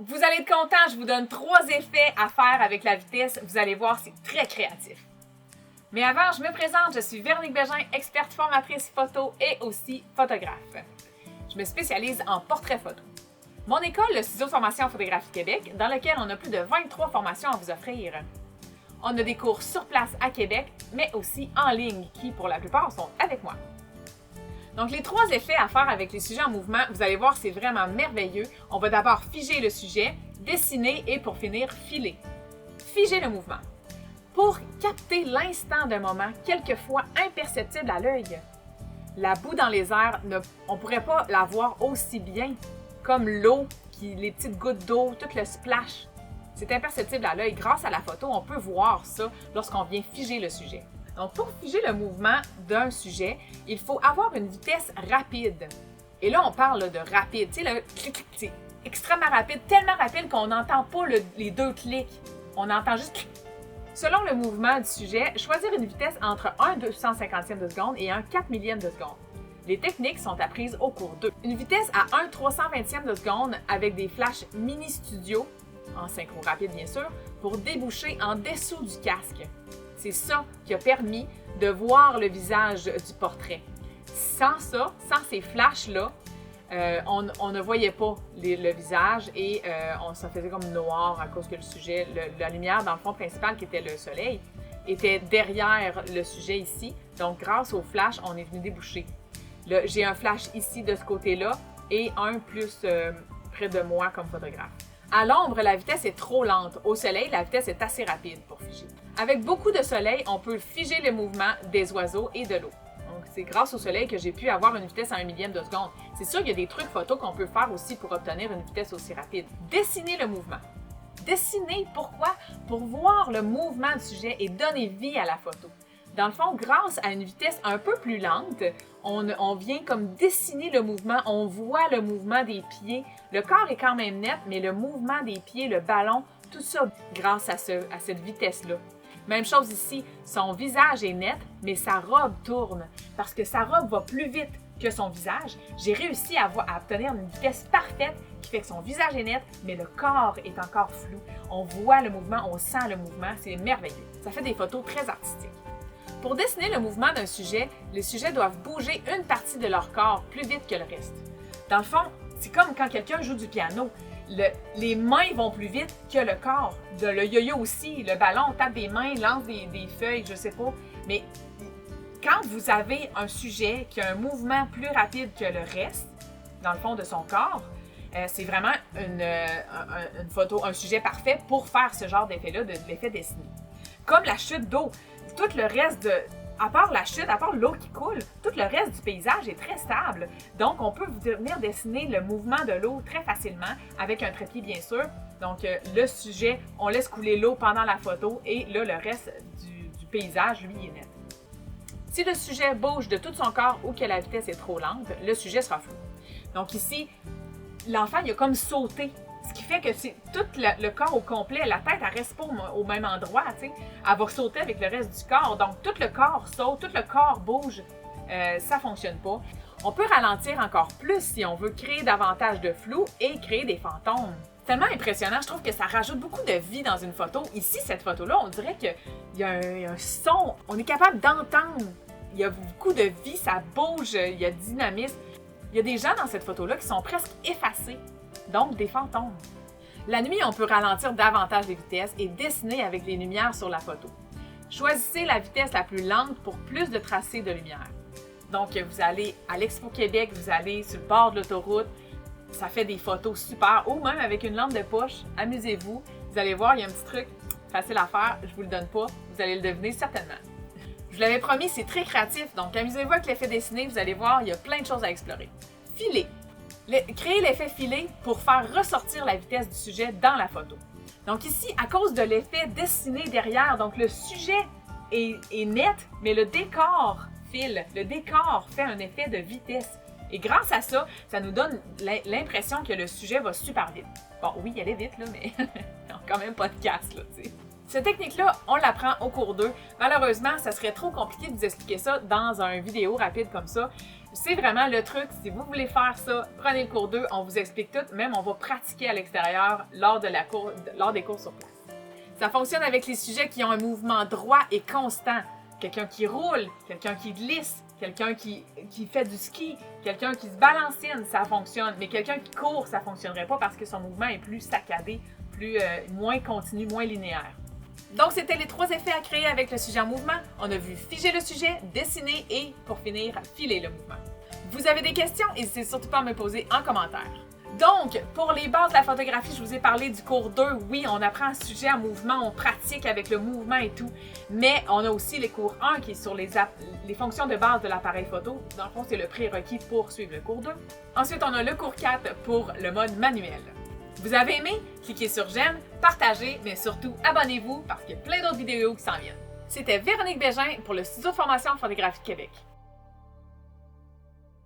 Vous allez être content, je vous donne 3 effets à faire avec la vitesse. Vous allez voir, c'est très créatif. Mais avant, je me présente, je suis Véronique Bégin, experte formatrice photo et aussi photographe. Je me spécialise en portrait photo. Mon école, le Studio de formation en photographie Québec, dans lequel on a plus de 23 formations à vous offrir. On a des cours sur place à Québec, mais aussi en ligne, qui pour la plupart sont avec moi. Donc, les 3 effets à faire avec les sujets en mouvement, vous allez voir, c'est vraiment merveilleux. On va d'abord figer le sujet, dessiner et pour finir, filer. Figer le mouvement. Pour capter l'instant d'un moment, quelquefois imperceptible à l'œil. La boue dans les airs, on ne pourrait pas la voir aussi bien comme l'eau, les petites gouttes d'eau, tout le splash. C'est imperceptible à l'œil. Grâce à la photo, on peut voir ça lorsqu'on vient figer le sujet. Donc, pour figer le mouvement d'un sujet, il faut avoir une vitesse rapide. Et là, on parle de rapide. Tu sais, le clic, c'est extrêmement rapide, tellement rapide qu'on n'entend pas les 2 clics. On entend juste clic. Selon le mouvement du sujet, choisir une vitesse entre 1 250e de seconde et 1 4 millième de seconde. Les techniques sont apprises au cours 2. Une vitesse à 1 320e de seconde avec des flashs mini studio, en synchro rapide bien sûr, pour déboucher en dessous du casque. C'est ça qui a permis de voir le visage du portrait. Sans ça, sans ces flashs-là, on ne voyait pas le visage et ça faisait comme noir à cause que le sujet, la lumière dans le fond principal qui était le soleil, était derrière le sujet ici. Donc grâce au flash, on est venu déboucher. J'ai un flash ici de ce côté-là et un plus près de moi comme photographe. À l'ombre, la vitesse est trop lente. Au soleil, la vitesse est assez rapide pour figer. Avec beaucoup de soleil, on peut figer le mouvement des oiseaux et de l'eau. Donc, c'est grâce au soleil que j'ai pu avoir une vitesse à 1 millième de seconde. C'est sûr qu'il y a des trucs photo qu'on peut faire aussi pour obtenir une vitesse aussi rapide. Dessiner le mouvement. Dessiner, pourquoi? Pour voir le mouvement du sujet et donner vie à la photo. Dans le fond, grâce à une vitesse un peu plus lente, on vient comme dessiner le mouvement, on voit le mouvement des pieds. Le corps est quand même net, mais le mouvement des pieds, le ballon, tout ça grâce à cette vitesse-là. Même chose ici, son visage est net, mais sa robe tourne parce que sa robe va plus vite que son visage. J'ai réussi à obtenir une vitesse parfaite qui fait que son visage est net, mais le corps est encore flou. On voit le mouvement, on sent le mouvement, c'est merveilleux. Ça fait des photos très artistiques. Pour dessiner le mouvement d'un sujet, les sujets doivent bouger une partie de leur corps plus vite que le reste. Dans le fond, c'est comme quand quelqu'un joue du piano. Les mains vont plus vite que le corps. Le yo-yo aussi, le ballon, on tape des mains, lance des feuilles, je sais pas. Mais quand vous avez un sujet qui a un mouvement plus rapide que le reste, dans le fond de son corps, c'est vraiment une photo, un sujet parfait pour faire ce genre d'effet-là, de l'effet dessiné. Comme la chute d'eau. Tout le reste à part la chute, à part l'eau qui coule, tout le reste du paysage est très stable. Donc, on peut venir dessiner le mouvement de l'eau très facilement avec un trépied, bien sûr. Donc, le sujet, on laisse couler l'eau pendant la photo et là, le reste du paysage, lui, est net. Si le sujet bouge de tout son corps ou que la vitesse est trop lente, le sujet sera flou. Donc ici, l'enfant, il a comme sauté. Ce qui fait que c'est tout le corps au complet, la tête, elle reste pas au même endroit, tu sais. Elle va sauter avec le reste du corps. Donc, tout le corps saute, tout le corps bouge. Ça fonctionne pas. On peut ralentir encore plus si on veut créer davantage de flou et créer des fantômes. C'est tellement impressionnant, je trouve que ça rajoute beaucoup de vie dans une photo. Ici, cette photo-là, on dirait qu'il y a un son. On est capable d'entendre. Il y a beaucoup de vie, ça bouge, il y a dynamisme. Il y a des gens dans cette photo-là qui sont presque effacés. Donc, des fantômes. La nuit, on peut ralentir davantage les vitesses et dessiner avec les lumières sur la photo. Choisissez la vitesse la plus lente pour plus de tracés de lumière. Donc, vous allez à l'Expo Québec, vous allez sur le bord de l'autoroute, ça fait des photos super, ou même avec une lampe de poche, amusez-vous. Vous allez voir, il y a un petit truc facile à faire, je vous le donne pas, vous allez le deviner certainement. Je vous l'avais promis, c'est très créatif, donc amusez-vous avec l'effet dessiné, vous allez voir, il y a plein de choses à explorer. Filer. Créer l'effet filé pour faire ressortir la vitesse du sujet dans la photo. Donc ici, à cause de l'effet dessiné derrière, donc le sujet est net, mais le décor file. Le décor fait un effet de vitesse. Et grâce à ça, ça nous donne l'impression que le sujet va super vite. Bon, oui, il allait vite, là, mais quand même pas de casse, là, tu sais. Cette technique-là, on l'apprend au cours 2. Malheureusement, ça serait trop compliqué de vous expliquer ça dans une vidéo rapide comme ça. C'est vraiment le truc, si vous voulez faire ça, prenez le cours 2, on vous explique tout, même on va pratiquer à l'extérieur lors des cours sur place. Ça fonctionne avec les sujets qui ont un mouvement droit et constant. Quelqu'un qui roule, quelqu'un qui glisse, quelqu'un qui fait du ski, quelqu'un qui se balancine, ça fonctionne. Mais quelqu'un qui court, ça ne fonctionnerait pas parce que son mouvement est plus saccadé, moins continu, moins linéaire. Donc, c'était les 3 effets à créer avec le sujet en mouvement. On a vu figer le sujet, dessiner et, pour finir, filer le mouvement. Vous avez des questions? N'hésitez surtout pas à me poser en commentaire. Donc, pour les bases de la photographie, je vous ai parlé du cours 2. Oui, on apprend un sujet en mouvement, on pratique avec le mouvement et tout, mais on a aussi les cours 1 qui est sur les fonctions de base de l'appareil photo. Dans le fond, c'est le prérequis pour suivre le cours 2. Ensuite, on a le cours 4 pour le mode manuel. Vous avez aimé? Cliquez sur j'aime, partagez, mais surtout abonnez-vous parce qu'il y a plein d'autres vidéos qui s'en viennent. C'était Véronique Bégin pour le Studio de formation en photographie de Québec.